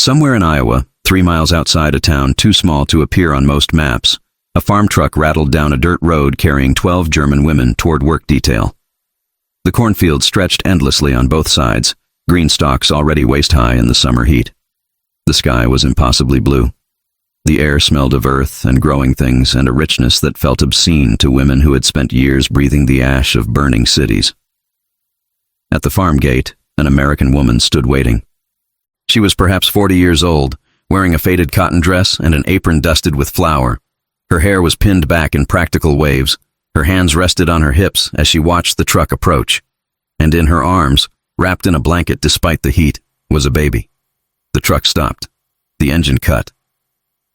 Somewhere in Iowa, 3 miles outside a town too small to appear on most maps, a farm truck rattled down a dirt road carrying 12 German women toward work detail. The cornfield stretched endlessly on both sides, green stalks already waist-high in the summer heat. The sky was impossibly blue. The air smelled of earth and growing things and a richness that felt obscene to women who had spent years breathing the ash of burning cities. At the farm gate, an American woman stood waiting. She was perhaps 40 years old, wearing a faded cotton dress and an apron dusted with flour. Her hair was pinned back in practical waves. Her hands rested on her hips as she watched the truck approach. And in her arms, wrapped in a blanket despite the heat, was a baby. The truck stopped. The engine cut.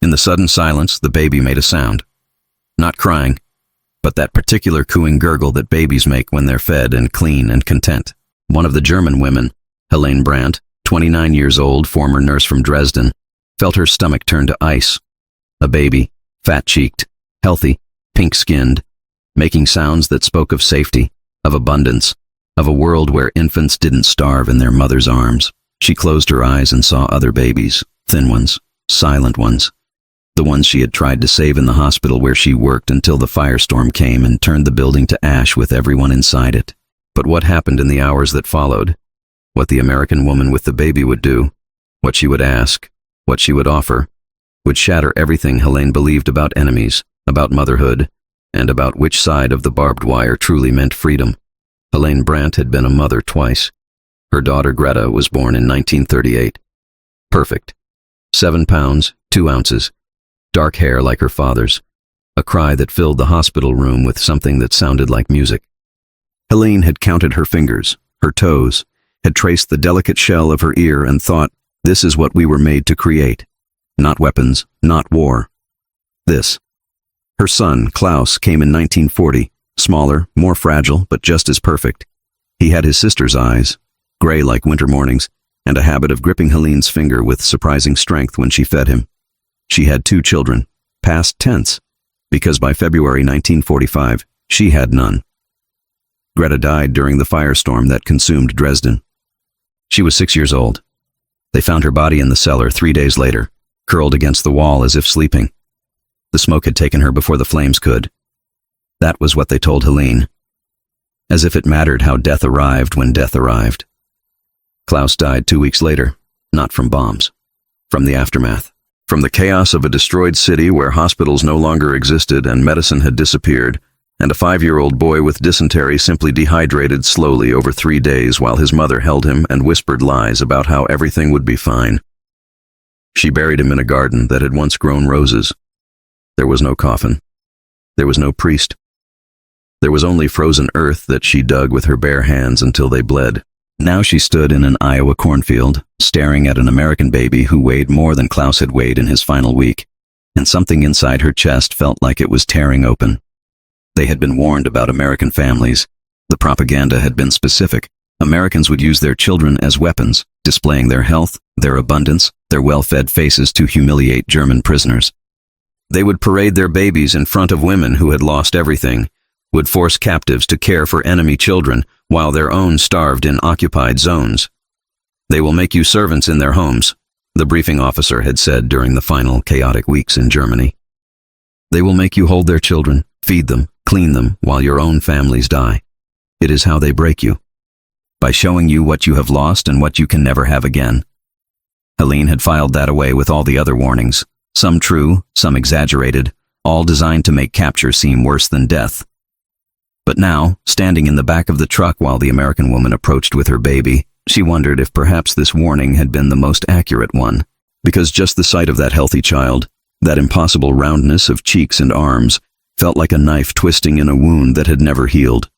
In the sudden silence, the baby made a sound. Not crying, but that particular cooing gurgle that babies make when they're fed and clean and content. One of the German women, Helene Brandt, 29 years old, former nurse from Dresden, felt her stomach turn to ice. A baby, fat-cheeked, healthy, pink-skinned, making sounds that spoke of safety, of abundance, of a world where infants didn't starve in their mother's arms. She closed her eyes and saw other babies, thin ones, silent ones, the ones she had tried to save in the hospital where she worked until the firestorm came and turned the building to ash with everyone inside it. But what happened in the hours that followed? What the American woman with the baby would do, what she would ask, what she would offer, would shatter everything Helene believed about enemies, about motherhood, and about which side of the barbed wire truly meant freedom. Helene Brandt had been a mother twice. Her daughter Greta was born in 1938. Perfect. 7 pounds, 2 ounces. Dark hair like her father's. A cry that filled the hospital room with something that sounded like music. Helene had counted her fingers, her toes, had traced the delicate shell of her ear and thought, this is what we were made to create. Not weapons, not war. This. Her son, Klaus, came in 1940, smaller, more fragile, but just as perfect. He had his sister's eyes, gray like winter mornings, and a habit of gripping Helene's finger with surprising strength when she fed him. She had 2 children, past tense, because by February 1945, she had none. Greta died during the firestorm that consumed Dresden. She was 6 years old. They found her body in the cellar 3 days later, curled against the wall as if sleeping. The smoke had taken her before the flames could. That was what they told Helene. As if it mattered how death arrived when death arrived. Klaus died 2 weeks later, not from bombs, from the aftermath. From the chaos of a destroyed city where hospitals no longer existed and medicine had disappeared, and a 5-year-old boy with dysentery simply dehydrated slowly over 3 days while his mother held him and whispered lies about how everything would be fine. She buried him in a garden that had once grown roses. There was no coffin. There was no priest. There was only frozen earth that she dug with her bare hands until they bled. Now she stood in an Iowa cornfield, staring at an American baby who weighed more than Klaus had weighed in his final week, and something inside her chest felt like it was tearing open. They had been warned about American families. The propaganda had been specific. Americans would use their children as weapons, displaying their health, their abundance, their well-fed faces to humiliate German prisoners. They would parade their babies in front of women who had lost everything, would force captives to care for enemy children while their own starved in occupied zones. They will make you servants in their homes, the briefing officer had said during the final chaotic weeks in Germany. They will make you hold their children, feed them, clean them while your own families die. It is how they break you. By showing you what you have lost and what you can never have again. Helene had filed that away with all the other warnings, some true, some exaggerated, all designed to make capture seem worse than death. But now, standing in the back of the truck while the American woman approached with her baby, she wondered if perhaps this warning had been the most accurate one, because just the sight of that healthy child, that impossible roundness of cheeks and arms, felt like a knife twisting in a wound that had never healed.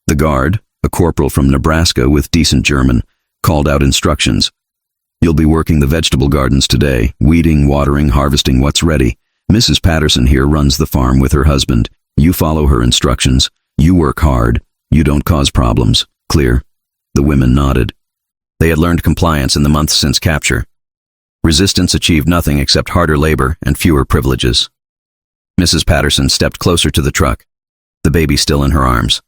The guard, a corporal from Nebraska with decent German, called out instructions. You'll be working the vegetable gardens today, weeding, watering, harvesting what's ready. Mrs. Patterson here runs the farm with her husband. You follow her instructions. You work hard. You don't cause problems. Clear? The women nodded. They had learned compliance in the months since capture. Resistance achieved nothing except harder labor and fewer privileges. Mrs. Patterson stepped closer to the truck, the baby still in her arms.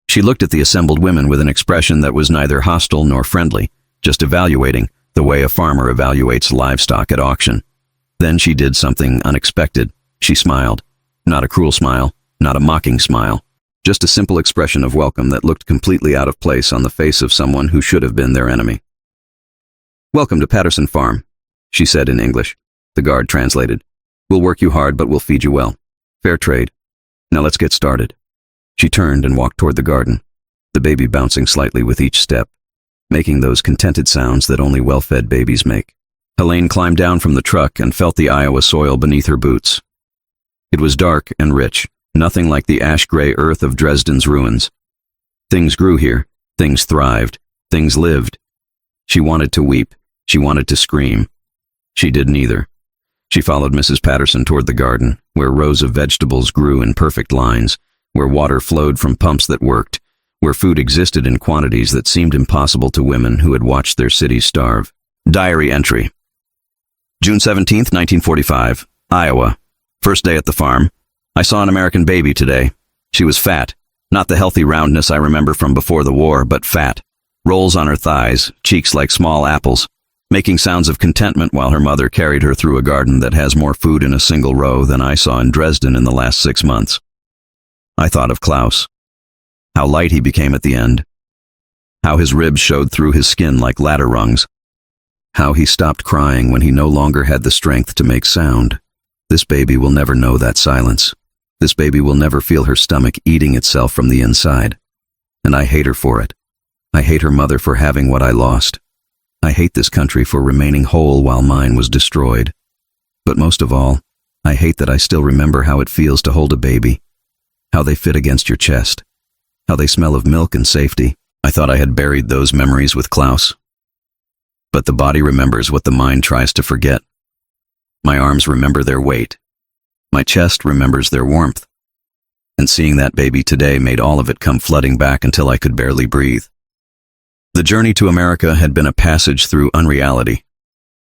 She looked at the assembled women with an expression that was neither hostile nor friendly, just evaluating, the way a farmer evaluates livestock at auction. Then she did something unexpected. She smiled. Not a cruel smile, not a mocking smile. Just a simple expression of welcome that looked completely out of place on the face of someone who should have been their enemy. "Welcome to Patterson Farm," she said in English. The guard translated. "We'll work you hard, but we'll feed you well. Fair trade. Now let's get started." She turned and walked toward the garden, the baby bouncing slightly with each step, making those contented sounds that only well-fed babies make. Helene climbed down from the truck and felt the Iowa soil beneath her boots. It was dark and rich, nothing like the ash-gray earth of Dresden's ruins. Things grew here, things thrived, things lived. She wanted to weep, she wanted to scream. She did neither. She followed Mrs. Patterson toward the garden, where rows of vegetables grew in perfect lines, where water flowed from pumps that worked, where food existed in quantities that seemed impossible to women who had watched their cities starve. Diary entry. June 17th, 1945, Iowa. First day at the farm. I saw an American baby today. She was fat. Not the healthy roundness I remember from before the war, but fat. Rolls on her thighs, cheeks like small apples, making sounds of contentment while her mother carried her through a garden that has more food in a single row than I saw in Dresden in the last 6 months. I thought of Klaus. How light he became at the end. How his ribs showed through his skin like ladder rungs. How he stopped crying when he no longer had the strength to make sound. This baby will never know that silence. This baby will never feel her stomach eating itself from the inside. And I hate her for it. I hate her mother for having what I lost. I hate this country for remaining whole while mine was destroyed. But most of all, I hate that I still remember how it feels to hold a baby. How they fit against your chest. How they smell of milk and safety. I thought I had buried those memories with Klaus. But the body remembers what the mind tries to forget. My arms remember their weight. My chest remembers their warmth. And seeing that baby today made all of it come flooding back until I could barely breathe. The journey to America had been a passage through unreality.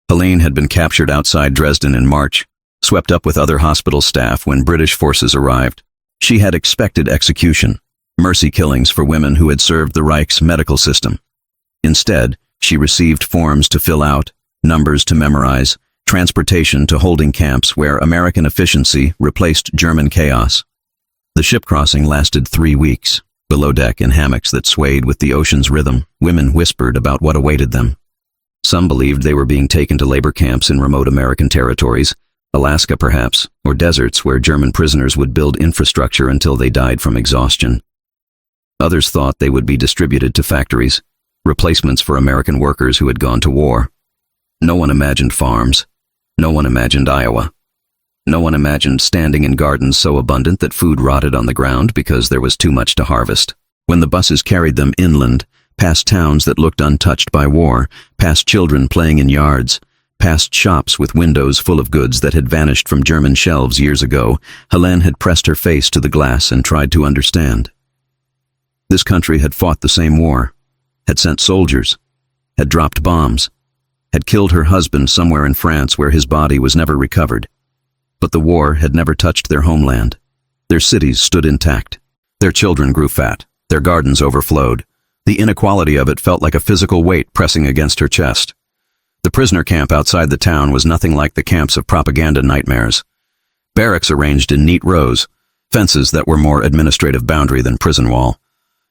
Helene had been captured outside Dresden in March, swept up with other hospital staff when British forces arrived. She had expected execution, mercy killings for women who had served the Reich's medical system. Instead, she received forms to fill out, numbers to memorize, transportation to holding camps where American efficiency replaced German chaos. The ship crossing lasted 3 weeks. Below deck in hammocks that swayed with the ocean's rhythm, women whispered about what awaited them. Some believed they were being taken to labor camps in remote American territories, Alaska perhaps, or deserts where German prisoners would build infrastructure until they died from exhaustion. Others thought they would be distributed to factories, replacements for American workers who had gone to war. No one imagined farms. No one imagined Iowa. No one imagined standing in gardens so abundant that food rotted on the ground because there was too much to harvest. When the buses carried them inland, past towns that looked untouched by war, past children playing in yards, past shops with windows full of goods that had vanished from German shelves years ago, Helene had pressed her face to the glass and tried to understand. This country had fought the same war, had sent soldiers, had dropped bombs, had killed her husband somewhere in France where his body was never recovered. But the war had never touched their homeland. Their cities stood intact. Their children grew fat. Their gardens overflowed. The inequality of it felt like a physical weight pressing against her chest. The prisoner camp outside the town was nothing like the camps of propaganda nightmares. Barracks arranged in neat rows, fences that were more administrative boundary than prison wall.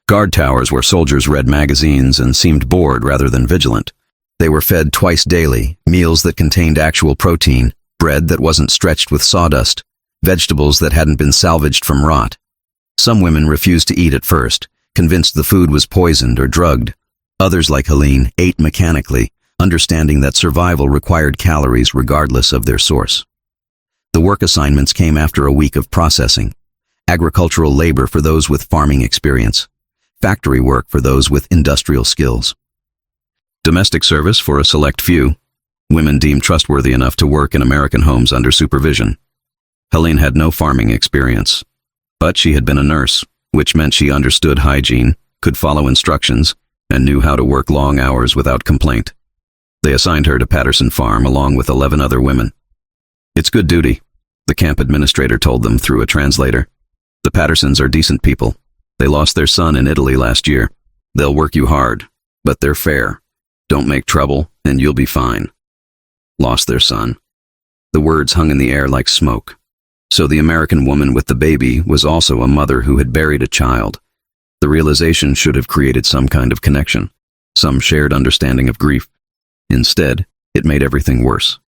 Guard towers where soldiers read magazines and seemed bored rather than vigilant. They were fed twice daily, meals that contained actual protein, bread that wasn't stretched with sawdust, vegetables that hadn't been salvaged from rot. Some women refused to eat at first, convinced the food was poisoned or drugged. Others, like Helene, ate mechanically, understanding that survival required calories regardless of their source. The work assignments came after a week of processing. Agricultural labor for those with farming experience. Factory work for those with industrial skills. Domestic service for a select few. Women deemed trustworthy enough to work in American homes under supervision. Helene had no farming experience, but she had been a nurse, which meant she understood hygiene, could follow instructions, and knew how to work long hours without complaint. They assigned her to Patterson Farm along with 11 other women. "It's good duty," the camp administrator told them through a translator. "The Pattersons are decent people. They lost their son in Italy last year. They'll work you hard, but they're fair. Don't make trouble, and you'll be fine. Lost their son. The words hung in the air like smoke. So the American woman with the baby was also a mother who had buried a child. The realization should have created some kind of connection, some shared understanding of grief. Instead, it made everything worse.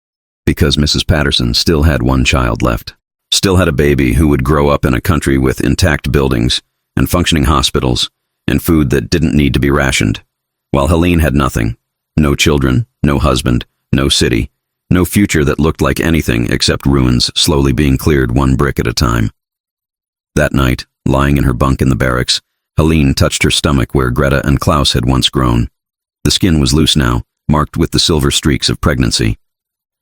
Because Mrs. Patterson still had one child left. Still had a baby who would grow up in a country with intact buildings and functioning hospitals and food that didn't need to be rationed, while Helene had nothing. No children, no husband, no city, no future that looked like anything except ruins slowly being cleared one brick at a time. That night, lying in her bunk in the barracks, Helene touched her stomach where Greta and Klaus had once grown. The skin was loose now, marked with the silver streaks of pregnancy.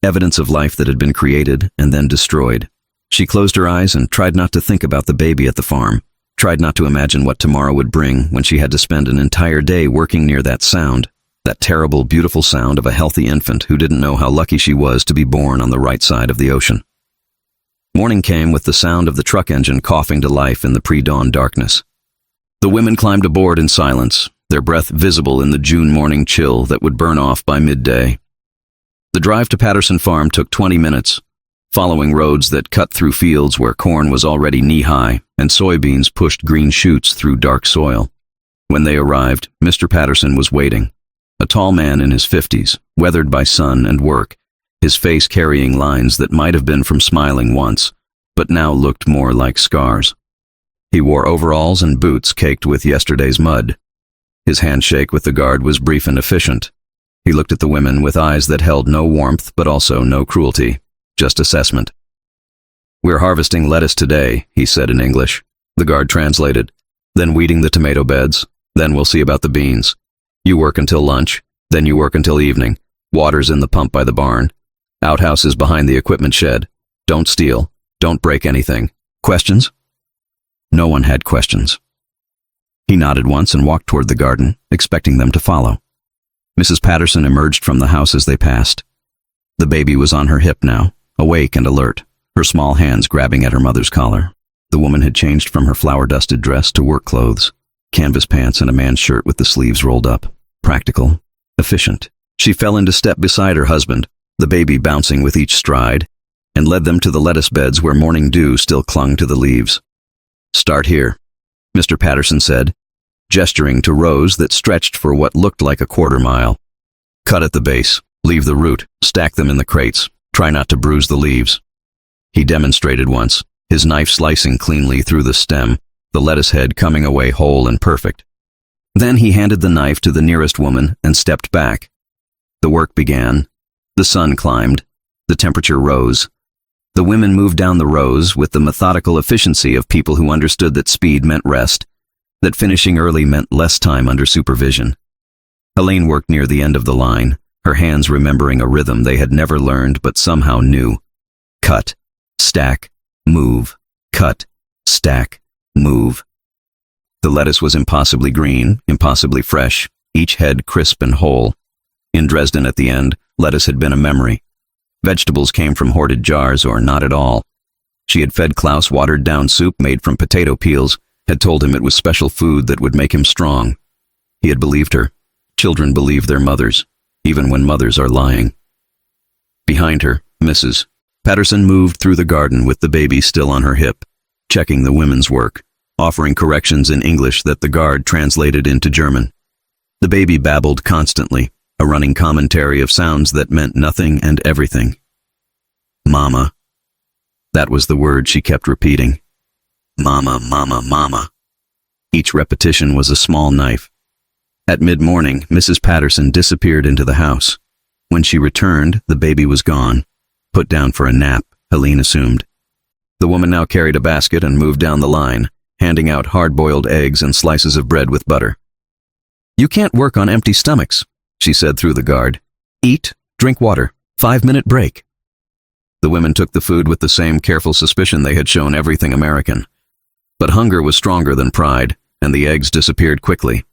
Evidence of life that had been created and then destroyed. She closed her eyes and tried not to think about the baby at the farm, tried not to imagine what tomorrow would bring when she had to spend an entire day working near that sound, that terrible, beautiful sound of a healthy infant who didn't know how lucky she was to be born on the right side of the ocean. Morning came with the sound of the truck engine coughing to life in the pre-dawn darkness. The women climbed aboard in silence, their breath visible in the June morning chill that would burn off by midday. The drive to Patterson Farm took 20 minutes, following roads that cut through fields where corn was already knee-high and soybeans pushed green shoots through dark soil. When they arrived, Mr. Patterson was waiting. A tall man in his 50s, weathered by sun and work, his face carrying lines that might have been from smiling once, but now looked more like scars. He wore overalls and boots caked with yesterday's mud. His handshake with the guard was brief and efficient. He looked at the women with eyes that held no warmth but also no cruelty, just assessment. "We're harvesting lettuce today," he said in English. The guard translated. "Then weeding the tomato beds. Then we'll see about the beans. You work until lunch. Then you work until evening. Water's in the pump by the barn. Outhouse is behind the equipment shed. Don't steal. Don't break anything. Questions?" No one had questions. He nodded once and walked toward the garden, expecting them to follow. Mrs. Patterson emerged from the house as they passed. The baby was on her hip now, awake and alert, her small hands grabbing at her mother's collar. The woman had changed from her flour-dusted dress to work clothes, canvas pants and a man's shirt with the sleeves rolled up. Practical, efficient. She fell into step beside her husband, the baby bouncing with each stride, and led them to the lettuce beds where morning dew still clung to the leaves. "Start here," Mr. Patterson said, gesturing to rows that stretched for what looked like a quarter-mile. "Cut at the base, leave the root, stack them in the crates, try not to bruise the leaves." He demonstrated once, his knife slicing cleanly through the stem, the lettuce head coming away whole and perfect. Then he handed the knife to the nearest woman and stepped back. The work began. The sun climbed. The temperature rose. The women moved down the rows with the methodical efficiency of people who understood that speed meant rest, that finishing early meant less time under supervision. Helene worked near the end of the line, her hands remembering a rhythm they had never learned but somehow knew. Cut, stack, move, cut, stack, move. The lettuce was impossibly green, impossibly fresh, each head crisp and whole. In Dresden at the end, lettuce had been a memory. Vegetables came from hoarded jars or not at all. She had fed Klaus watered-down soup made from potato peels, had told him it was special food that would make him strong. He had believed her. Children believe their mothers, even when mothers are lying. Behind her, Mrs. Patterson moved through the garden with the baby still on her hip, checking the women's work, offering corrections in English that the guard translated into German. The baby babbled constantly, a running commentary of sounds that meant nothing and everything. Mama. That was the word she kept repeating. Mama, mama, mama. Each repetition was a small knife. At mid-morning, Mrs. Patterson disappeared into the house. When she returned, the baby was gone. Put down for a nap, Helene assumed. The woman now carried a basket and moved down the line, handing out hard-boiled eggs and slices of bread with butter. "You can't work on empty stomachs," she said through the guard. "Eat, drink water, 5-minute break." The women took the food with the same careful suspicion they had shown everything American. But hunger was stronger than pride, and the eggs disappeared quickly.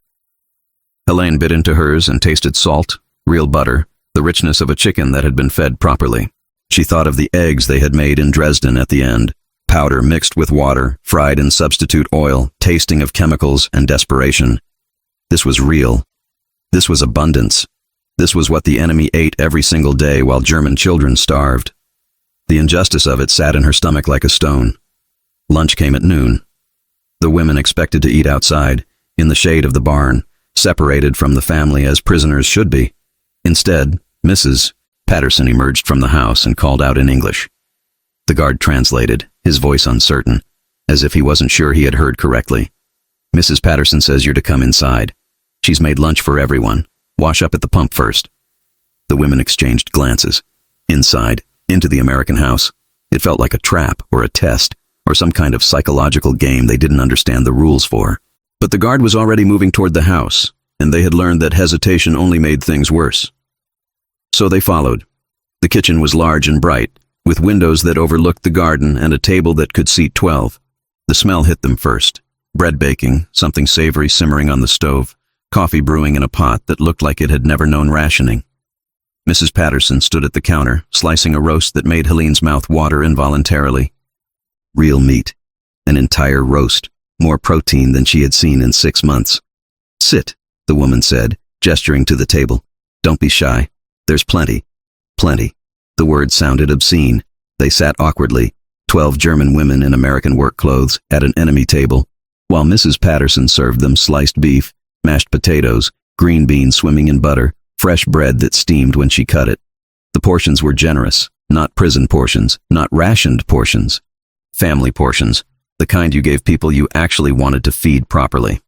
Helene bit into hers and tasted salt, real butter, the richness of a chicken that had been fed properly. She thought of the eggs they had made in Dresden at the end, powder mixed with water, fried in substitute oil, tasting of chemicals and desperation. This was real. This was abundance. This was what the enemy ate every single day while German children starved. The injustice of it sat in her stomach like a stone. Lunch came at noon. The women expected to eat outside, in the shade of the barn, separated from the family as prisoners should be. Instead, Mrs. Patterson emerged from the house and called out in English. The guard translated, his voice uncertain, as if he wasn't sure he had heard correctly. "Mrs. Patterson says you're to come inside. She's made lunch for everyone. Wash up at the pump first." The women exchanged glances. Inside, into the American house. It felt like a trap or a test or some kind of psychological game they didn't understand the rules for. But the guard was already moving toward the house, and they had learned that hesitation only made things worse. So they followed. The kitchen was large and bright, with windows that overlooked the garden and a table that could seat 12. The smell hit them first. Bread baking, something savory simmering on the stove, coffee brewing in a pot that looked like it had never known rationing. Mrs. Patterson stood at the counter, slicing a roast that made Helene's mouth water involuntarily. Real meat. An entire roast. More protein than she had seen in 6 months. "Sit," the woman said, gesturing to the table. "Don't be shy. There's plenty." Plenty. The word sounded obscene. They sat awkwardly, 12 German women in American work clothes, at an enemy table, while Mrs. Patterson served them sliced beef, mashed potatoes, green beans swimming in butter, fresh bread that steamed when she cut it. The portions were generous, not prison portions, not rationed portions. Family portions, the kind you gave people you actually wanted to feed properly.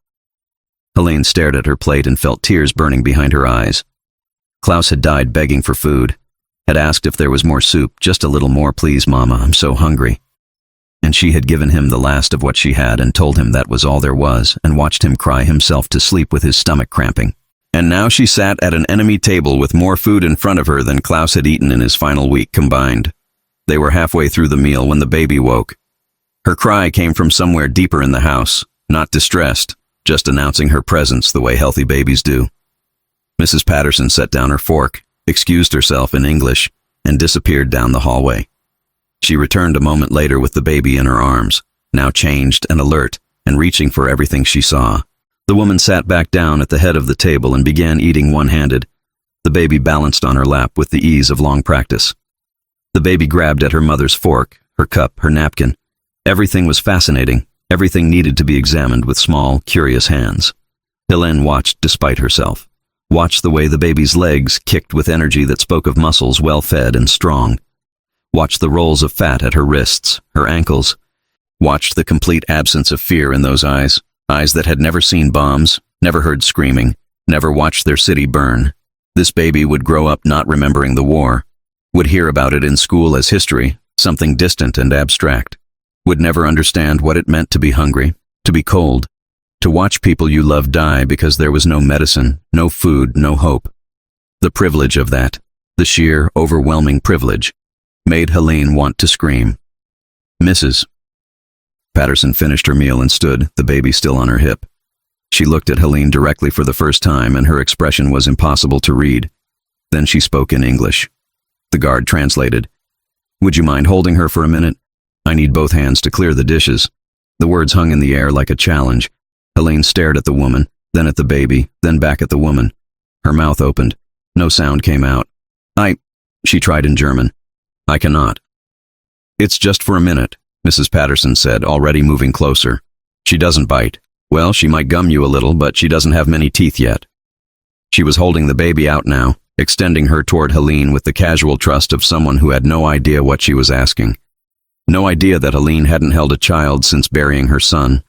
Helene stared at her plate and felt tears burning behind her eyes. Klaus had died begging for food, had asked if there was more soup, "Just a little more, please, Mama, I'm so hungry." And she had given him the last of what she had and told him that was all there was, and watched him cry himself to sleep with his stomach cramping. And now she sat at an enemy table with more food in front of her than Klaus had eaten in his final week combined. They were halfway through the meal when the baby woke. Her cry came from somewhere deeper in the house, not distressed, just announcing her presence the way healthy babies do. Mrs. Patterson set down her fork, excused herself in English, and disappeared down the hallway. She returned a moment later with the baby in her arms, now changed and alert, and reaching for everything she saw. The woman sat back down at the head of the table and began eating one-handed. The baby balanced on her lap with the ease of long practice. The baby grabbed at her mother's fork, her cup, her napkin. Everything was fascinating. Everything needed to be examined with small, curious hands. Helene watched despite herself. Watched the way the baby's legs kicked with energy that spoke of muscles well-fed and strong. Watched the rolls of fat at her wrists, her ankles. Watched the complete absence of fear in those eyes. Eyes that had never seen bombs, never heard screaming, never watched their city burn. This baby would grow up not remembering the war, would hear about it in school as history, something distant and abstract, would never understand what it meant to be hungry, to be cold, to watch people you love die because there was no medicine, no food, no hope. The privilege of that, the sheer, overwhelming privilege, made Helene want to scream. "Mrs. Patterson finished her meal and stood, the baby still on her hip. She looked at Helene directly for the first time, and her expression was impossible to read. Then she spoke in English. The guard translated. "Would you mind holding her for a minute? I need both hands to clear the dishes." The words hung in the air like a challenge. Helene stared at the woman, then at the baby, then back at the woman. Her mouth opened. No sound came out. She tried in German. "I cannot." "It's just for a minute," Mrs. Patterson said, already moving closer. "She doesn't bite. Well, she might gum you a little, but she doesn't have many teeth yet." She was holding the baby out now, extending her toward Helene with the casual trust of someone who had no idea what she was asking. No idea that Helene hadn't held a child since burying her son.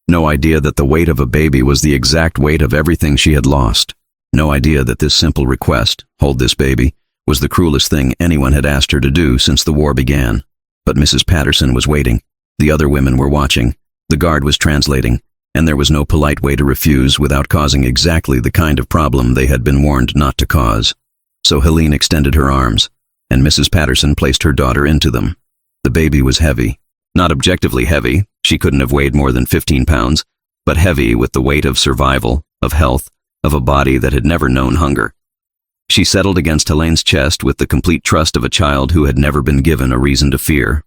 No idea that the weight of a baby was the exact weight of everything she had lost. No idea that this simple request, "Hold this baby," was the cruelest thing anyone had asked her to do since the war began. But Mrs. Patterson was waiting. The other women were watching. The guard was translating, and there was no polite way to refuse without causing exactly the kind of problem they had been warned not to cause. So Helene extended her arms, and Mrs. Patterson placed her daughter into them. The baby was heavy. Not objectively heavy, she couldn't have weighed more than 15 pounds, but heavy with the weight of survival, of health, of a body that had never known hunger. She settled against Helene's chest with the complete trust of a child who had never been given a reason to fear.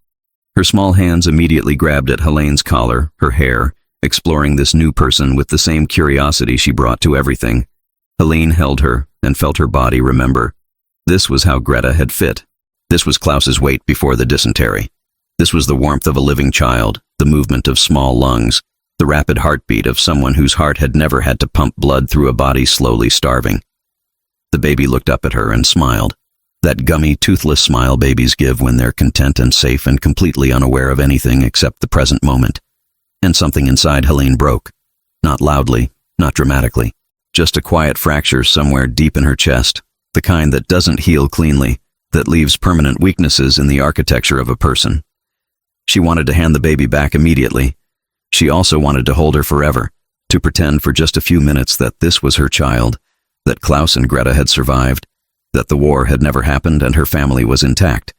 Her small hands immediately grabbed at Helene's collar, her hair, exploring this new person with the same curiosity she brought to everything. Helene held her, and felt her body remember. This was how Greta had fit. This was Klaus's weight before the dysentery. This was the warmth of a living child, the movement of small lungs, the rapid heartbeat of someone whose heart had never had to pump blood through a body slowly starving. The baby looked up at her and smiled. That gummy, toothless smile babies give when they're content and safe and completely unaware of anything except the present moment. And something inside Helene broke. Not loudly, not dramatically. Just a quiet fracture somewhere deep in her chest, the kind that doesn't heal cleanly, that leaves permanent weaknesses in the architecture of a person. She wanted to hand the baby back immediately. She also wanted to hold her forever, to pretend for just a few minutes that this was her child, that Klaus and Greta had survived, that the war had never happened and her family was intact.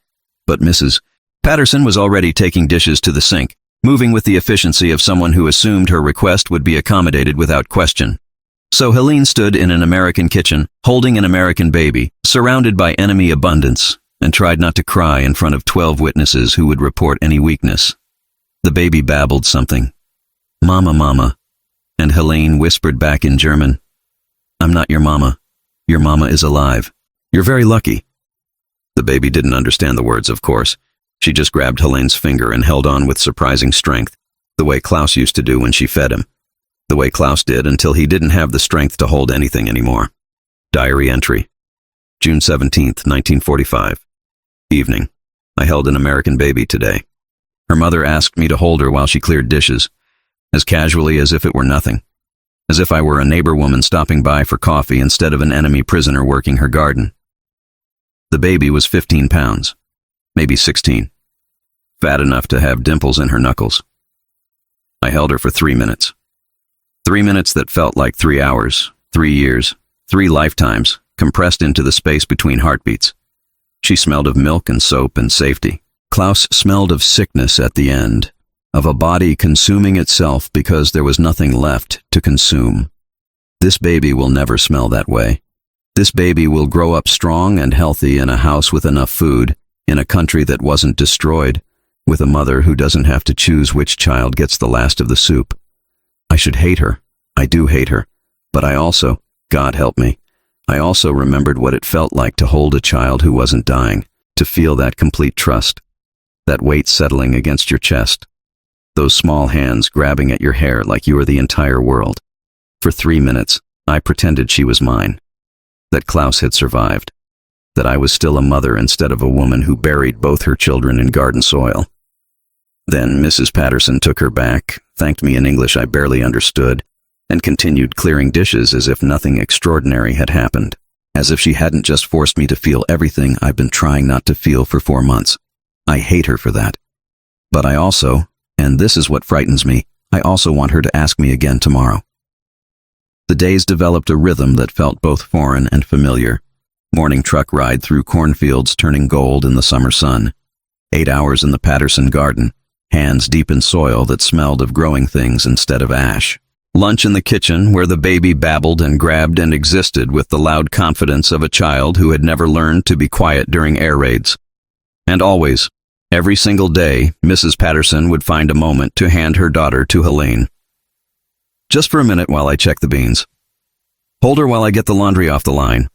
But Mrs. Patterson was already taking dishes to the sink, moving with the efficiency of someone who assumed her request would be accommodated without question. So Helene stood in an American kitchen, holding an American baby, surrounded by enemy abundance, and tried not to cry in front of 12 witnesses who would report any weakness. The baby babbled something. "Mama, mama," and Helene whispered back in German, "I'm not your mama. Your mama is alive. You're very lucky." The baby didn't understand the words, of course. She just grabbed Helene's finger and held on with surprising strength, the way Klaus used to do when she fed him. The way Klaus did until he didn't have the strength to hold anything anymore. Diary entry. June 17th, 1945. Evening. I held an American baby today. Her mother asked me to hold her while she cleared dishes, as casually as if it were nothing, as if I were a neighbor woman stopping by for coffee instead of an enemy prisoner working her garden. The baby was 15 pounds, maybe 16, fat enough to have dimples in her knuckles. I held her for 3 minutes. 3 minutes that felt like 3 hours, 3 years, 3 lifetimes, compressed into the space between heartbeats. She smelled of milk and soap and safety. Klaus smelled of sickness at the end, of a body consuming itself because there was nothing left to consume. This baby will never smell that way. This baby will grow up strong and healthy in a house with enough food, in a country that wasn't destroyed, with a mother who doesn't have to choose which child gets the last of the soup. I should hate her. I do hate her. But I also, God help me, I also remembered what it felt like to hold a child who wasn't dying, to feel that complete trust, that weight settling against your chest, those small hands grabbing at your hair like you were the entire world. For 3 minutes, I pretended she was mine, that Klaus had survived, that I was still a mother instead of a woman who buried both her children in garden soil. Then Mrs. Patterson took her back, thanked me in English I barely understood, and continued clearing dishes as if nothing extraordinary had happened, as if she hadn't just forced me to feel everything I've been trying not to feel for 4 months. I hate her for that. But I also, and this is what frightens me, I also want her to ask me again tomorrow. The days developed a rhythm that felt both foreign and familiar. Morning truck ride through cornfields turning gold in the summer sun. 8 hours in the Patterson garden, hands deep in soil that smelled of growing things instead of ash. Lunch in the kitchen where the baby babbled and grabbed and existed with the loud confidence of a child who had never learned to be quiet during air raids. And always, every single day, Mrs. Patterson would find a moment to hand her daughter to Helene. "Just for a minute while I check the beans. Hold her while I get the laundry off the line.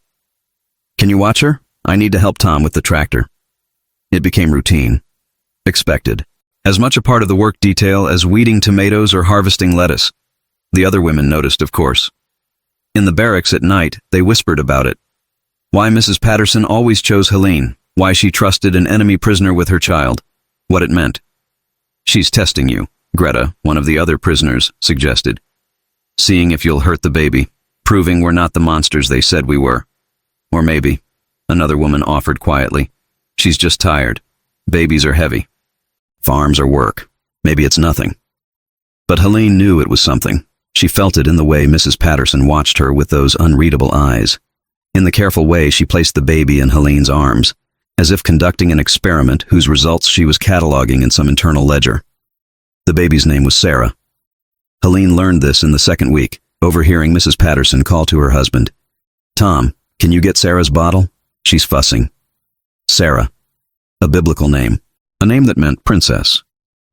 Can you watch her? I need to help Tom with the tractor." It became routine. Expected. As much a part of the work detail as weeding tomatoes or harvesting lettuce. The other women noticed, of course. In the barracks at night, they whispered about it. Why Mrs. Patterson always chose Helene, why she trusted an enemy prisoner with her child, what it meant. "She's testing you," Greta, one of the other prisoners, suggested. "Seeing if you'll hurt the baby, proving we're not the monsters they said we were. Or maybe," another woman offered quietly, "she's just tired. Babies are heavy. Farms are work. Maybe it's nothing." But Helene knew it was something. She felt it in the way Mrs. Patterson watched her with those unreadable eyes, in the careful way she placed the baby in Helene's arms, as if conducting an experiment whose results she was cataloging in some internal ledger. The baby's name was Sarah. Helene learned this in the second week, overhearing Mrs. Patterson call to her husband, "Tom, can you get Sarah's bottle? She's fussing." Sarah, a biblical name, a name that meant princess,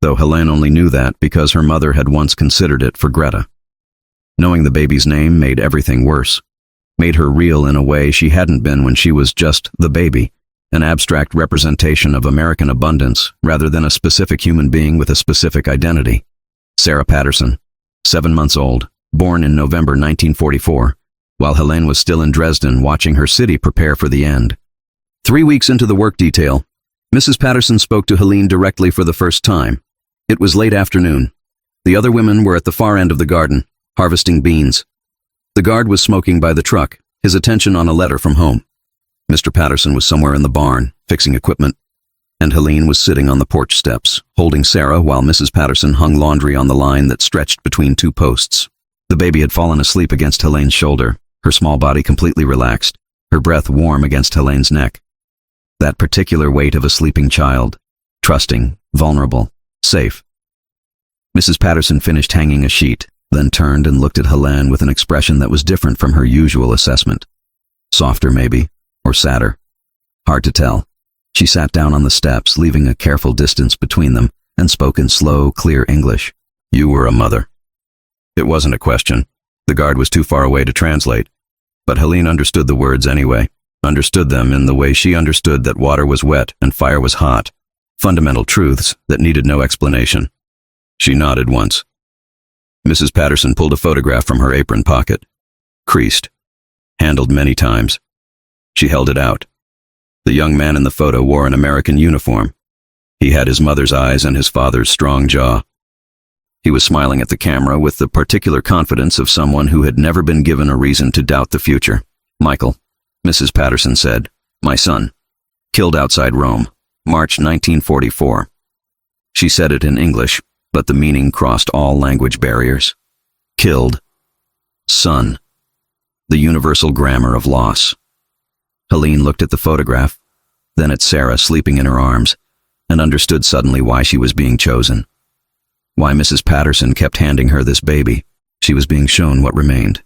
though Helene only knew that because her mother had once considered it for Greta. Knowing the baby's name made everything worse. made her real in a way she hadn't been when she was just the baby, an abstract representation of American abundance rather than a specific human being with a specific identity. Sarah Patterson, 7 months old, born in November 1944, while Helene was still in Dresden watching her city prepare for the end. 3 weeks into the work detail, Mrs. Patterson spoke to Helene directly for the first time. It was late afternoon. The other women were at the far end of the garden, harvesting beans. The guard was smoking by the truck, his attention on a letter from home. Mr. Patterson was somewhere in the barn, fixing equipment, and Helene was sitting on the porch steps, holding Sarah while Mrs. Patterson hung laundry on the line that stretched between two posts. The baby had fallen asleep against Helene's shoulder, her small body completely relaxed, her breath warm against Helene's neck. That particular weight of a sleeping child, trusting, vulnerable, safe. Mrs. Patterson finished hanging a sheet, then turned and looked at Helene with an expression that was different from her usual assessment. Softer maybe, or sadder. Hard to tell. She sat down on the steps, leaving a careful distance between them, and spoke in slow, clear English. "You were a mother." It wasn't a question. The guard was too far away to translate. But Helene understood the words anyway, understood them in the way she understood that water was wet and fire was hot, fundamental truths that needed no explanation. She nodded once. Mrs. Patterson pulled a photograph from her apron pocket. Creased. Handled many times. She held it out. The young man in the photo wore an American uniform. He had his mother's eyes and his father's strong jaw. He was smiling at the camera with the particular confidence of someone who had never been given a reason to doubt the future. "Michael," Mrs. Patterson said, "my son. Killed outside Rome, March 1944. She said it in English, but the meaning crossed all language barriers. Killed. Son. The universal grammar of loss. Helene looked at the photograph, then at Sarah sleeping in her arms, and understood suddenly why she was being chosen. Why Mrs. Patterson kept handing her this baby. She was being shown what remained.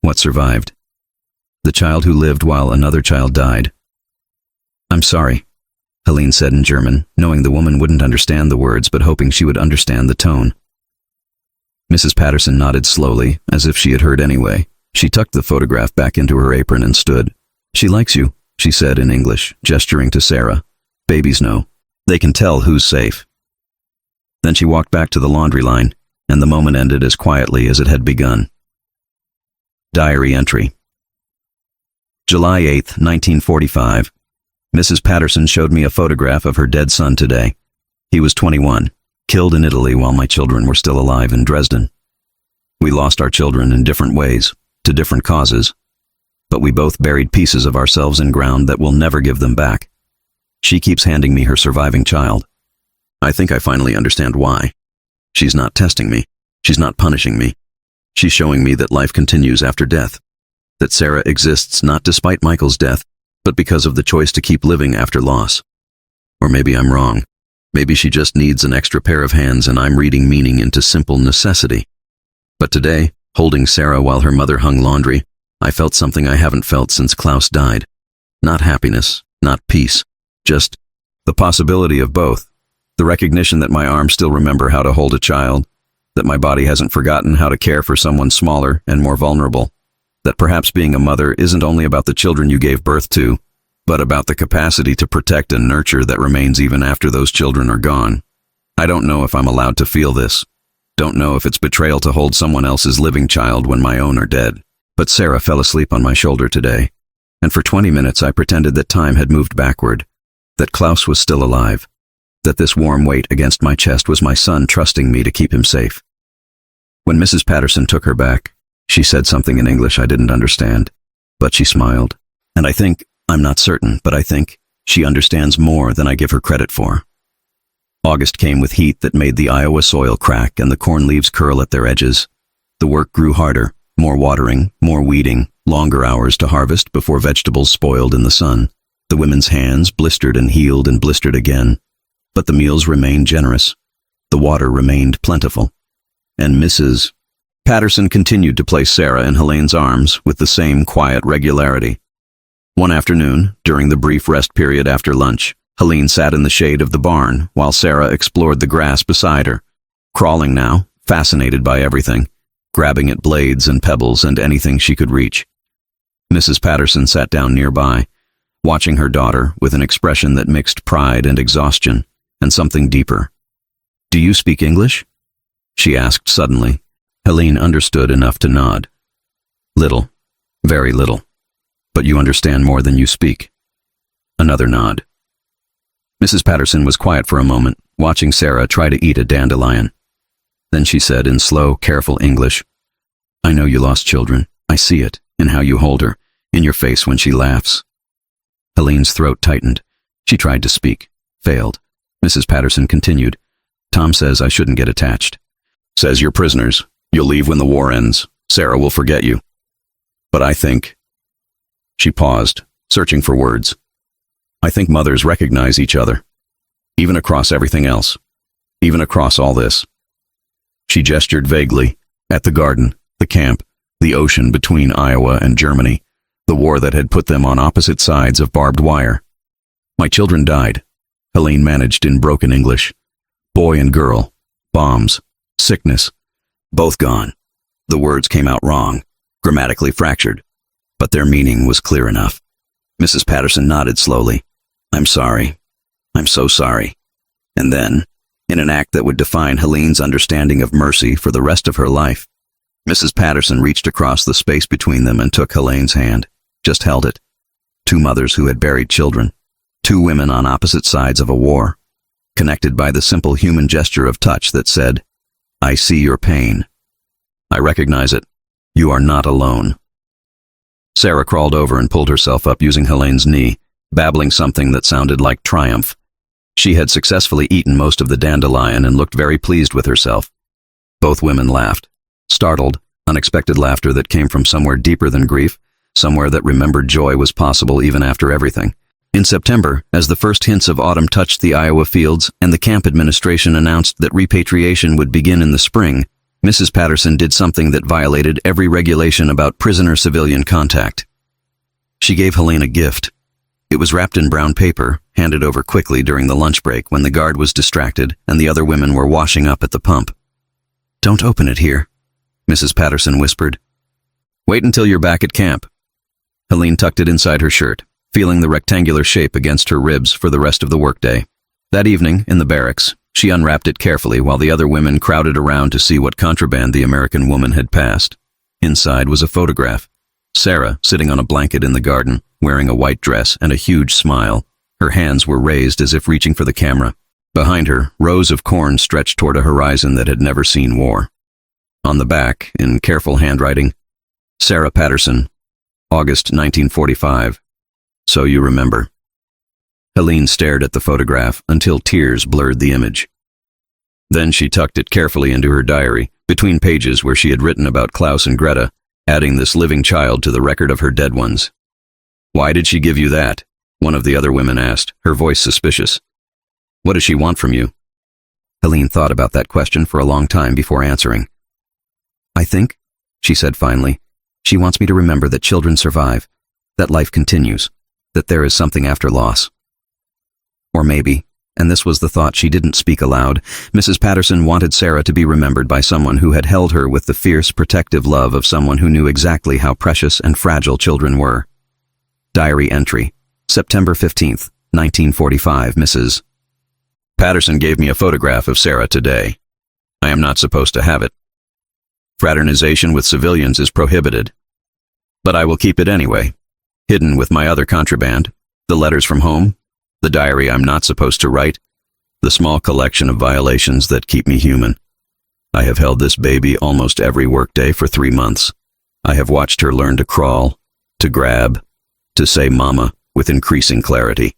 What survived. The child who lived while another child died. "I'm sorry," Helene said in German, knowing the woman wouldn't understand the words but hoping she would understand the tone. Mrs. Patterson nodded slowly, as if she had heard anyway. She tucked the photograph back into her apron and stood. "She likes you," she said in English, gesturing to Sarah. "Babies know. They can tell who's safe." Then she walked back to the laundry line, and the moment ended as quietly as it had begun. Diary entry. July 8, 1945. Mrs. Patterson showed me a photograph of her dead son today. He was 21, killed in Italy while my children were still alive in Dresden. We lost our children in different ways, to different causes, but we both buried pieces of ourselves in ground that will never give them back. She keeps handing me her surviving child. I think I finally understand why. She's not testing me. She's not punishing me. She's showing me that life continues after death, that Sarah exists not despite Michael's death, but because of the choice to keep living after loss. Or maybe I'm wrong. Maybe she just needs an extra pair of hands and I'm reading meaning into simple necessity. But today, holding Sarah while her mother hung laundry, I felt something I haven't felt since Klaus died. Not happiness, not peace, just the possibility of both. The recognition that my arms still remember how to hold a child, that my body hasn't forgotten how to care for someone smaller and more vulnerable, that perhaps being a mother isn't only about the children you gave birth to, but about the capacity to protect and nurture that remains even after those children are gone. I don't know if I'm allowed to feel this. Don't know if it's betrayal to hold someone else's living child when my own are dead. But Sarah fell asleep on my shoulder today, and for 20 minutes I pretended that time had moved backward, that Klaus was still alive, that this warm weight against my chest was my son trusting me to keep him safe. When Mrs. Patterson took her back, she said something in English I didn't understand, but she smiled, and I'm not certain, but I think she understands more than I give her credit for. August came with heat that made the Iowa soil crack and the corn leaves curl at their edges. The work grew harder, more watering, more weeding, longer hours to harvest before vegetables spoiled in the sun. The women's hands blistered and healed and blistered again. But the meals remained generous. The water remained plentiful. And Mrs. Patterson continued to place Sarah in Helene's arms with the same quiet regularity. One afternoon, during the brief rest period after lunch, Helene sat in the shade of the barn while Sarah explored the grass beside her, crawling now, fascinated by everything, grabbing at blades and pebbles and anything she could reach. Mrs. Patterson sat down nearby, watching her daughter with an expression that mixed pride and exhaustion, and something deeper. "Do you speak English?" she asked suddenly. Helene understood enough to nod. "Little, very little. But you understand more than you speak." Another nod. Mrs. Patterson was quiet for a moment, watching Sarah try to eat a dandelion. Then she said in slow, careful English, "I know you lost children. I see it, in how you hold her, in your face when she laughs." Helene's throat tightened. She tried to speak, failed. Mrs. Patterson continued, "Tom says I shouldn't get attached. Says you're prisoners. You'll leave when the war ends. Sarah will forget you. But I think—" She paused, searching for words. "I think mothers recognize each other, even across everything else, even across all this." She gestured vaguely, at the garden, the camp, the ocean between Iowa and Germany, the war that had put them on opposite sides of barbed wire. "My children died," Helene managed in broken English. "Boy and girl, bombs, sickness, both gone." The words came out wrong, grammatically fractured, but their meaning was clear enough. Mrs. Patterson nodded slowly. "I'm sorry. I'm so sorry." And then, in an act that would define Helene's understanding of mercy for the rest of her life, Mrs. Patterson reached across the space between them and took Helene's hand, just held it. Two mothers who had buried children, two women on opposite sides of a war, connected by the simple human gesture of touch that said, "I see your pain. I recognize it. You are not alone." Sarah crawled over and pulled herself up using Helene's knee, babbling something that sounded like triumph. She had successfully eaten most of the dandelion and looked very pleased with herself. Both women laughed. Startled, unexpected laughter that came from somewhere deeper than grief, somewhere that remembered joy was possible even after everything. In September, as the first hints of autumn touched the Iowa fields and the camp administration announced that repatriation would begin in the spring, Mrs. Patterson did something that violated every regulation about prisoner-civilian contact. She gave Helene a gift. It was wrapped in brown paper, handed over quickly during the lunch break when the guard was distracted and the other women were washing up at the pump. "Don't open it here," Mrs. Patterson whispered. "Wait until you're back at camp." Helene tucked it inside her shirt, feeling the rectangular shape against her ribs for the rest of the workday. That evening, in the barracks, she unwrapped it carefully while the other women crowded around to see what contraband the American woman had passed. Inside was a photograph. Sarah, sitting on a blanket in the garden, wearing a white dress and a huge smile. Her hands were raised as if reaching for the camera. Behind her, rows of corn stretched toward a horizon that had never seen war. On the back, in careful handwriting, "Sarah Patterson, August 1945. So you remember." Helene stared at the photograph until tears blurred the image. Then she tucked it carefully into her diary, between pages where she had written about Klaus and Greta, adding this living child to the record of her dead ones. "Why did she give you that?" one of the other women asked, her voice suspicious. "What does she want from you?" Helene thought about that question for a long time before answering. "I think," she said finally, "she wants me to remember that children survive, that life continues, that there is something after loss. Or maybe, and this was the thought she didn't speak aloud, Mrs. Patterson wanted Sarah to be remembered by someone who had held her with the fierce, protective love of someone who knew exactly how precious and fragile children were. Diary entry, September 15th, 1945, Mrs. Patterson gave me a photograph of Sarah today. I am not supposed to have it. Fraternization with civilians is prohibited. But I will keep it anyway, hidden with my other contraband, the letters from home, the diary I'm not supposed to write, the small collection of violations that keep me human. I have held this baby almost every workday for 3 months. I have watched her learn to crawl, to grab, to say mama with increasing clarity.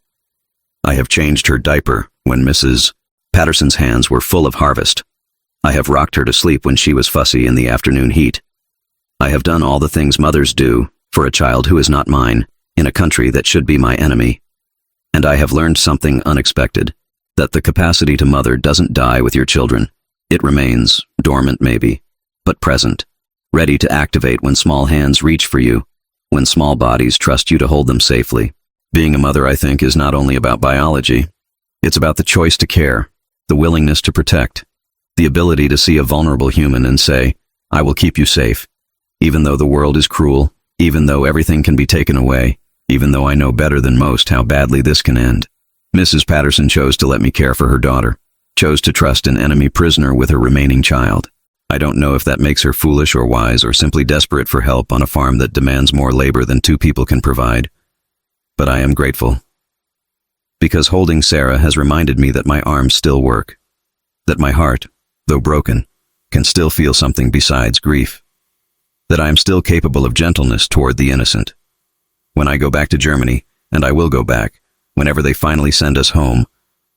I have changed her diaper when Mrs. Patterson's hands were full of harvest. I have rocked her to sleep when she was fussy in the afternoon heat. I have done all the things mothers do for a child who is not mine, in a country that should be my enemy. And I have learned something unexpected, that the capacity to mother doesn't die with your children. It remains, dormant maybe, but present, ready to activate when small hands reach for you, when small bodies trust you to hold them safely. Being a mother, I think, is not only about biology. It's about the choice to care, the willingness to protect, the ability to see a vulnerable human and say, I will keep you safe, even though the world is cruel, even though everything can be taken away, even though I know better than most how badly this can end. Mrs. Patterson chose to let me care for her daughter, chose to trust an enemy prisoner with her remaining child. I don't know if that makes her foolish or wise or simply desperate for help on a farm that demands more labor than two people can provide. But I am grateful. Because holding Sarah has reminded me that my arms still work, that my heart, though broken, can still feel something besides grief, that I am still capable of gentleness toward the innocent. When I go back to Germany, and I will go back, whenever they finally send us home,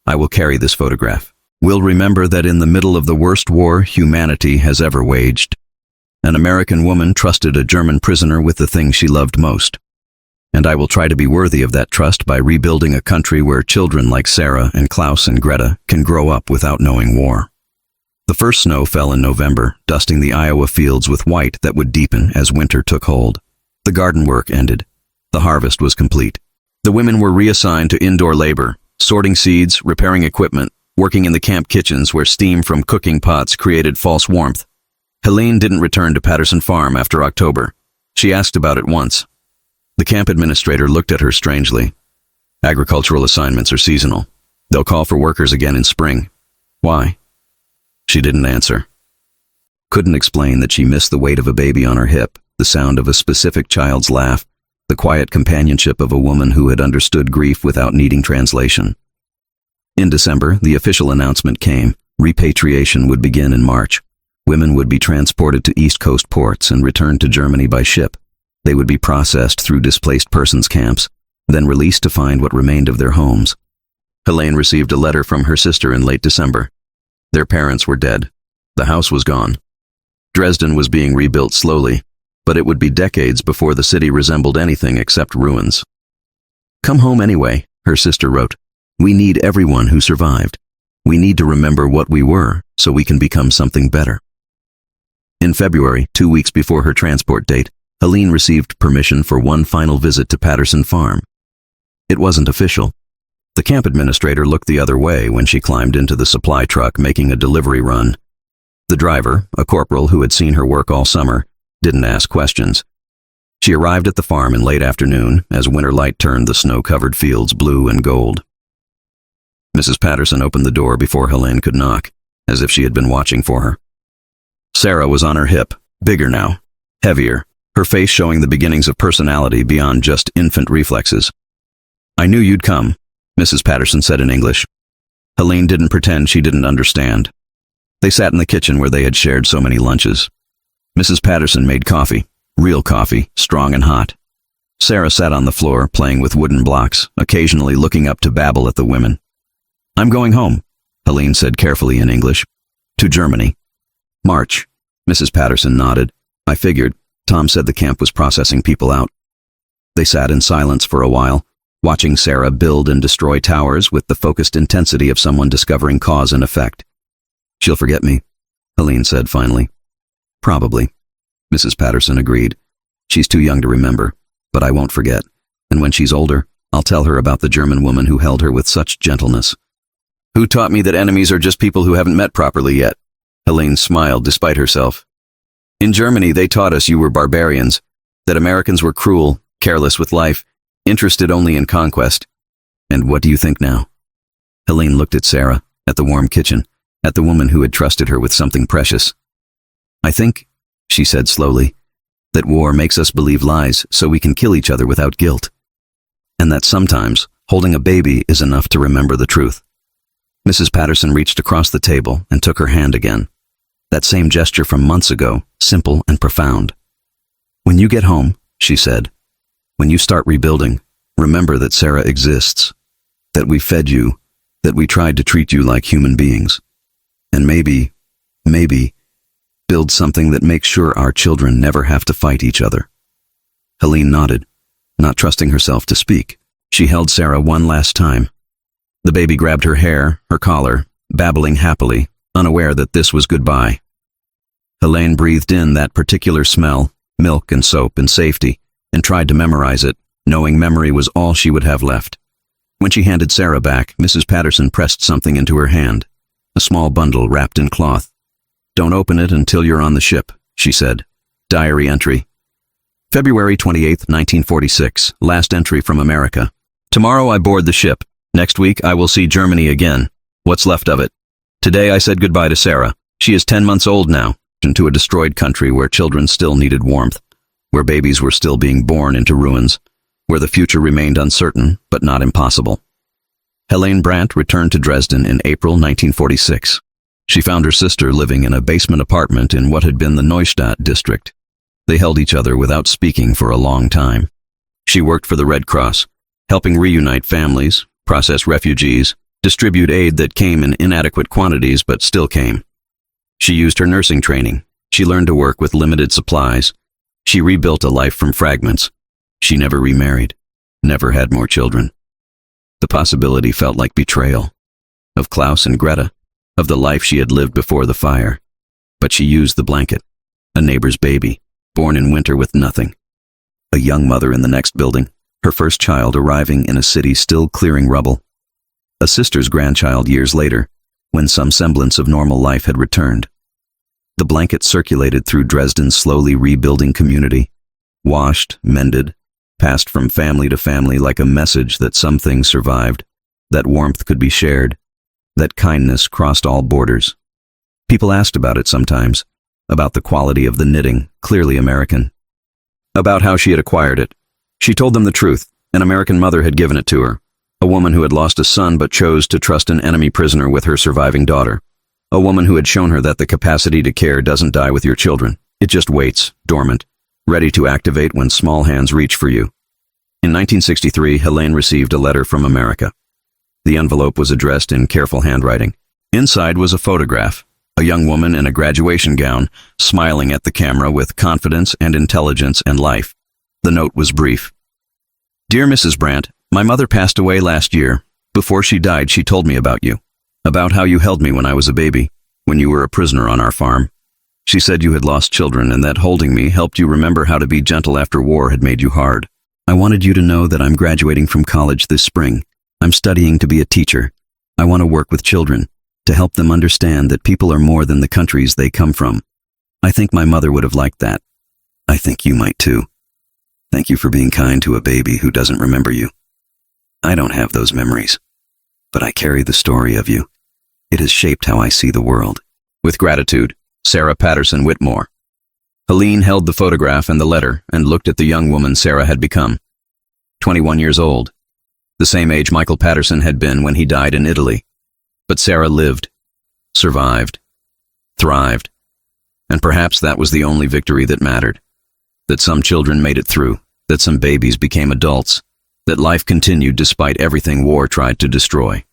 I will carry this photograph. We'll remember that in the middle of the worst war humanity has ever waged, an American woman trusted a German prisoner with the thing she loved most. And I will try to be worthy of that trust by rebuilding a country where children like Sarah and Klaus and Greta can grow up without knowing war. The first snow fell in November, dusting the Iowa fields with white that would deepen as winter took hold. The garden work ended. The harvest was complete. The women were reassigned to indoor labor, sorting seeds, repairing equipment, working in the camp kitchens where steam from cooking pots created false warmth. Helene didn't return to Patterson Farm after October. She asked about it once. The camp administrator looked at her strangely. Agricultural assignments are seasonal. They'll call for workers again in spring. Why? She didn't answer. Couldn't explain that she missed the weight of a baby on her hip, the sound of a specific child's laugh, the quiet companionship of a woman who had understood grief without needing translation. In December, the official announcement came. Repatriation would begin in March. Women would be transported to East Coast ports and returned to Germany by ship. They would be processed through displaced persons camps, then released to find what remained of their homes. Helene received a letter from her sister in late December. Their parents were dead. The house was gone. Dresden was being rebuilt slowly, but it would be decades before the city resembled anything except ruins. "Come home anyway," her sister wrote. "We need everyone who survived. We need to remember what we were so we can become something better." In February, 2 weeks before her transport date, Helene received permission for one final visit to Patterson Farm. It wasn't official. The camp administrator looked the other way when she climbed into the supply truck making a delivery run. The driver, a corporal who had seen her work all summer, didn't ask questions. She arrived at the farm in late afternoon as winter light turned the snow-covered fields blue and gold. Mrs. Patterson opened the door before Helene could knock, as if she had been watching for her. Sarah was on her hip, bigger now, heavier, her face showing the beginnings of personality beyond just infant reflexes. "I knew you'd come," Mrs. Patterson said in English. Helene didn't pretend she didn't understand. They sat in the kitchen where they had shared so many lunches. Mrs. Patterson made coffee, real coffee, strong and hot. Sarah sat on the floor playing with wooden blocks, occasionally looking up to babble at the women. "I'm going home," Helene said carefully in English. "To Germany." "March," Mrs. Patterson nodded. "I figured. Tom said the camp was processing people out." They sat in silence for a while, watching Sarah build and destroy towers with the focused intensity of someone discovering cause and effect. "She'll forget me," Helene said finally. "Probably," Mrs. Patterson agreed. "She's too young to remember, but I won't forget, and when she's older, I'll tell her about the German woman who held her with such gentleness." "Who taught me that enemies are just people who haven't met properly yet?" Helene smiled despite herself. "In Germany, they taught us you were barbarians, that Americans were cruel, careless with life, interested only in conquest. And what do you think now?" Helene looked at Sarah, at the warm kitchen, at the woman who had trusted her with something precious. "I think," she said slowly, "that war makes us believe lies so we can kill each other without guilt. And that sometimes holding a baby is enough to remember the truth." Mrs. Patterson reached across the table and took her hand again. That same gesture from months ago, simple and profound. "When you get home," she said, "when you start rebuilding, remember that Sarah exists, that we fed you, that we tried to treat you like human beings. And maybe, build something that makes sure our children never have to fight each other." Helene nodded, not trusting herself to speak. She held Sarah one last time. The baby grabbed her hair, her collar, babbling happily, unaware that this was goodbye. Helene breathed in that particular smell, milk and soap and safety, and tried to memorize it, knowing memory was all she would have left. When she handed Sarah back, Mrs. Patterson pressed something into her hand, a small bundle wrapped in cloth. "Don't open it until you're on the ship," she said. "Diary entry. February 28, 1946, last entry from America. Tomorrow I board the ship. Next week I will see Germany again. What's left of it? Today I said goodbye to Sarah. She is 10 months old now, into a destroyed country where children still needed warmth, where babies were still being born into ruins, where the future remained uncertain but not impossible. Helene Brandt returned to Dresden in April 1946. She found her sister living in a basement apartment in what had been the Neustadt district. They held each other without speaking for a long time. She worked for the Red Cross, helping reunite families, process refugees, distribute aid that came in inadequate quantities but still came. She used her nursing training. She learned to work with limited supplies. She rebuilt a life from fragments. She never remarried, never had more children. The possibility felt like betrayal. Of Klaus and Greta, of the life she had lived before the fire. But she used the blanket, a neighbor's baby, born in winter with nothing. A young mother in the next building, her first child arriving in a city still clearing rubble. A sister's grandchild years later, when some semblance of normal life had returned. The blanket circulated through Dresden's slowly rebuilding community, washed, mended, passed from family to family like a message that some things survived, that warmth could be shared, that kindness crossed all borders. People asked about it sometimes, about the quality of the knitting, clearly American, about how she had acquired it. She told them the truth. An American mother had given it to her, a woman who had lost a son but chose to trust an enemy prisoner with her surviving daughter, a woman who had shown her that the capacity to care doesn't die with your children. It just waits, dormant, ready to activate when small hands reach for you. In 1963, Helene received a letter from America. The envelope was addressed in careful handwriting. Inside was a photograph, a young woman in a graduation gown, smiling at the camera with confidence and intelligence and life. The note was brief. Dear Mrs. Brandt, my mother passed away last year. Before she died, she told me about you, about how you held me when I was a baby, when you were a prisoner on our farm. She said you had lost children and that holding me helped you remember how to be gentle after war had made you hard. I wanted you to know that I'm graduating from college this spring. I'm studying to be a teacher. I want to work with children, to help them understand that people are more than the countries they come from. I think my mother would have liked that. I think you might too. Thank you for being kind to a baby who doesn't remember you. I don't have those memories, but I carry the story of you. It has shaped how I see the world. With gratitude, Sarah Patterson Whitmore. Helene held the photograph and the letter and looked at the young woman Sarah had become. 21 years old, the same age Michael Patterson had been when he died in Italy. But Sarah lived, survived, thrived, and perhaps that was the only victory that mattered. That some children made it through, that some babies became adults, that life continued despite everything war tried to destroy.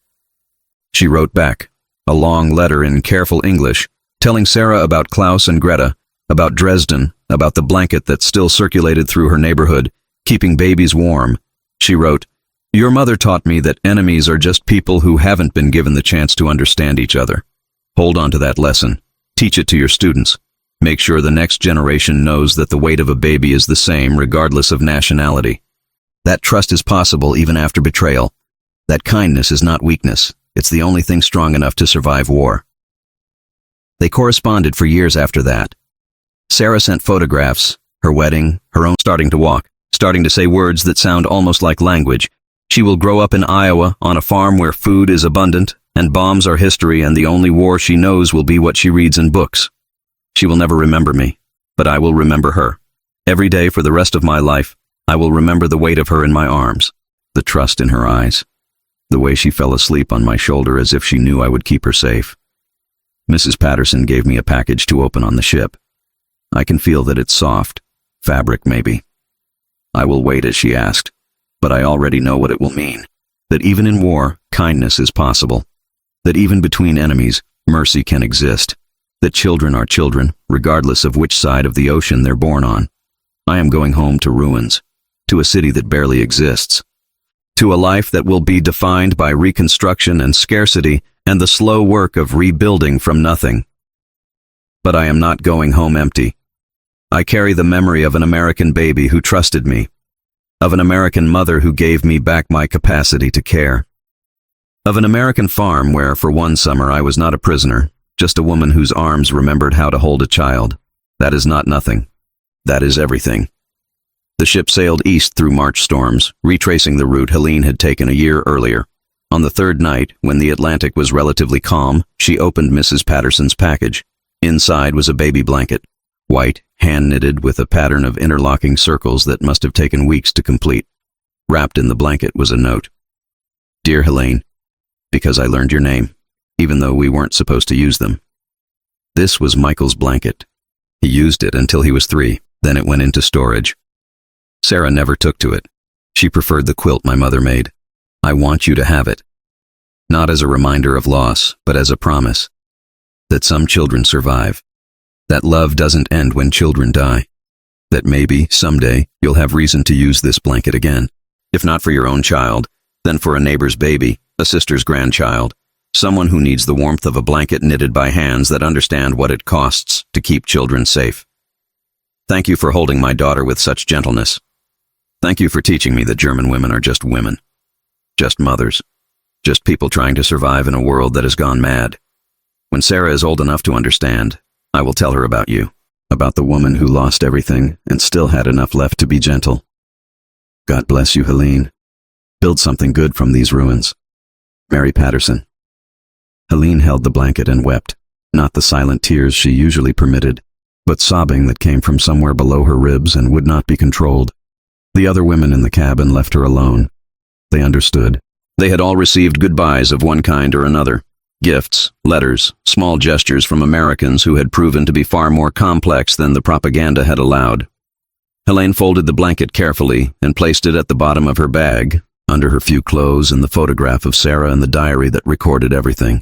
She wrote back, a long letter in careful English, telling Sarah about Klaus and Greta, about Dresden, about the blanket that still circulated through her neighborhood, keeping babies warm. She wrote, Your mother taught me that enemies are just people who haven't been given the chance to understand each other. Hold on to that lesson. Teach it to your students. Make sure the next generation knows that the weight of a baby is the same regardless of nationality. That trust is possible even after betrayal. That kindness is not weakness. It's the only thing strong enough to survive war. They corresponded for years after that. Sarah sent photographs, her wedding, her own starting to walk, starting to say words that sound almost like language. She will grow up in Iowa on a farm where food is abundant and bombs are history, and the only war she knows will be what she reads in books. She will never remember me, but I will remember her. Every day for the rest of my life, I will remember the weight of her in my arms, the trust in her eyes, the way she fell asleep on my shoulder as if she knew I would keep her safe. Mrs. Patterson gave me a package to open on the ship. I can feel that it's soft, fabric maybe. I will wait as she asked, but I already know what it will mean, that even in war, kindness is possible, that even between enemies, mercy can exist, that children are children, regardless of which side of the ocean they're born on. I am going home to ruins, to a city that barely exists, to a life that will be defined by reconstruction and scarcity and the slow work of rebuilding from nothing. But I am not going home empty. I carry the memory of an American baby who trusted me, of an American mother who gave me back my capacity to care, of an American farm where for one summer I was not a prisoner, just a woman whose arms remembered how to hold a child. That is not nothing. That is everything. The ship sailed east through March storms, retracing the route Helene had taken a year earlier. On the third night, when the Atlantic was relatively calm, she opened Mrs. Patterson's package. Inside was a baby blanket, white, hand-knitted with a pattern of interlocking circles that must have taken weeks to complete. Wrapped in the blanket was a note. Dear Helene, because I learned your name, even though we weren't supposed to use them. This was Michael's blanket. He used it until he was 3, then it went into storage. Sarah never took to it. She preferred the quilt my mother made. I want you to have it. Not as a reminder of loss, but as a promise. That some children survive. That love doesn't end when children die. That maybe, someday, you'll have reason to use this blanket again. If not for your own child, then for a neighbor's baby, a sister's grandchild. Someone who needs the warmth of a blanket knitted by hands that understand what it costs to keep children safe. Thank you for holding my daughter with such gentleness. Thank you for teaching me that German women are just women. Just mothers. Just people trying to survive in a world that has gone mad. When Sarah is old enough to understand, I will tell her about you. About the woman who lost everything and still had enough left to be gentle. God bless you, Helene. Build something good from these ruins. Mary Patterson. Helene held the blanket and wept, not the silent tears she usually permitted, but sobbing that came from somewhere below her ribs and would not be controlled. The other women in the cabin left her alone. They understood. They had all received goodbyes of one kind or another. Gifts, letters, small gestures from Americans who had proven to be far more complex than the propaganda had allowed. Helene folded the blanket carefully and placed it at the bottom of her bag, under her few clothes and the photograph of Sarah and the diary that recorded everything.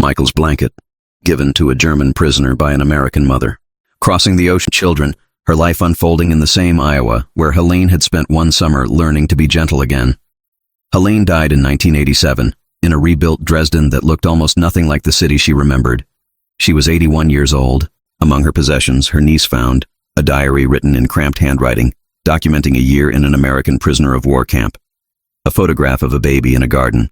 Michael's blanket, given to a German prisoner by an American mother. Crossing the ocean, children, her life unfolding in the same Iowa where Helene had spent one summer learning to be gentle again. Helene died in 1987, in a rebuilt Dresden that looked almost nothing like the city she remembered. She was 81 years old. Among her possessions, her niece found a diary written in cramped handwriting, documenting a year in an American prisoner of war camp, a photograph of a baby in a garden,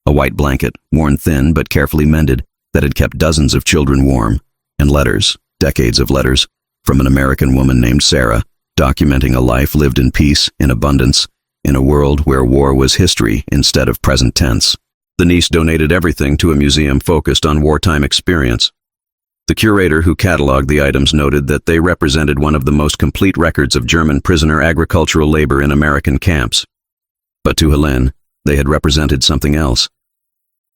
a white blanket, worn thin but carefully mended, that had kept dozens of children warm, and letters, decades of letters, from an American woman named Sarah, documenting a life lived in peace, in abundance, in a world where war was history instead of present tense. The niece donated everything to a museum focused on wartime experience. The curator who cataloged the items noted that they represented one of the most complete records of German prisoner agricultural labor in American camps. But to Helene, they had represented something else.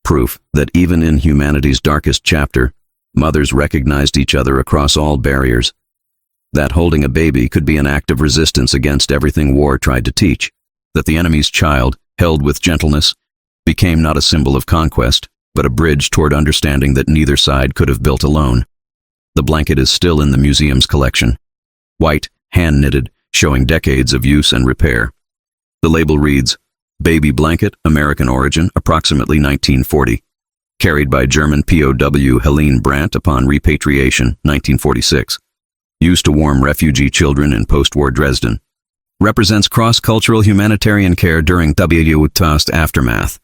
Proof that even in humanity's darkest chapter, mothers recognized each other across all barriers. That holding a baby could be an act of resistance against everything war tried to teach. That the enemy's child, held with gentleness, became not a symbol of conquest, but a bridge toward understanding that neither side could have built alone. The blanket is still in the museum's collection. White, hand-knitted, showing decades of use and repair. The label reads, Baby Blanket, American Origin, approximately 1940. Carried by German POW Helene Brandt upon repatriation, 1946. Used to warm refugee children in post-war Dresden. Represents cross-cultural humanitarian care during WW2's aftermath.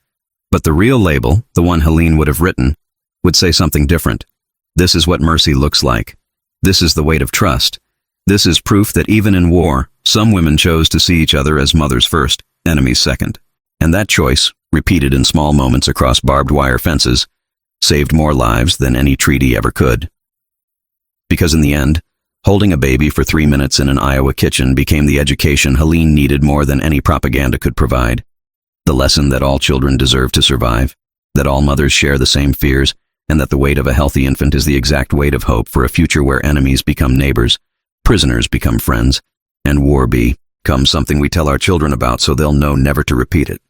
But the real label, the one Helene would have written, would say something different. This is what mercy looks like. This is the weight of trust. This is proof that even in war, some women chose to see each other as mothers first, enemies second. And that choice, repeated in small moments across barbed wire fences, saved more lives than any treaty ever could. Because in the end, holding a baby for 3 minutes in an Iowa kitchen became the education Helene needed more than any propaganda could provide. The lesson that all children deserve to survive, that all mothers share the same fears, and that the weight of a healthy infant is the exact weight of hope for a future where enemies become neighbors, prisoners become friends, and war becomes something we tell our children about so they'll know never to repeat it.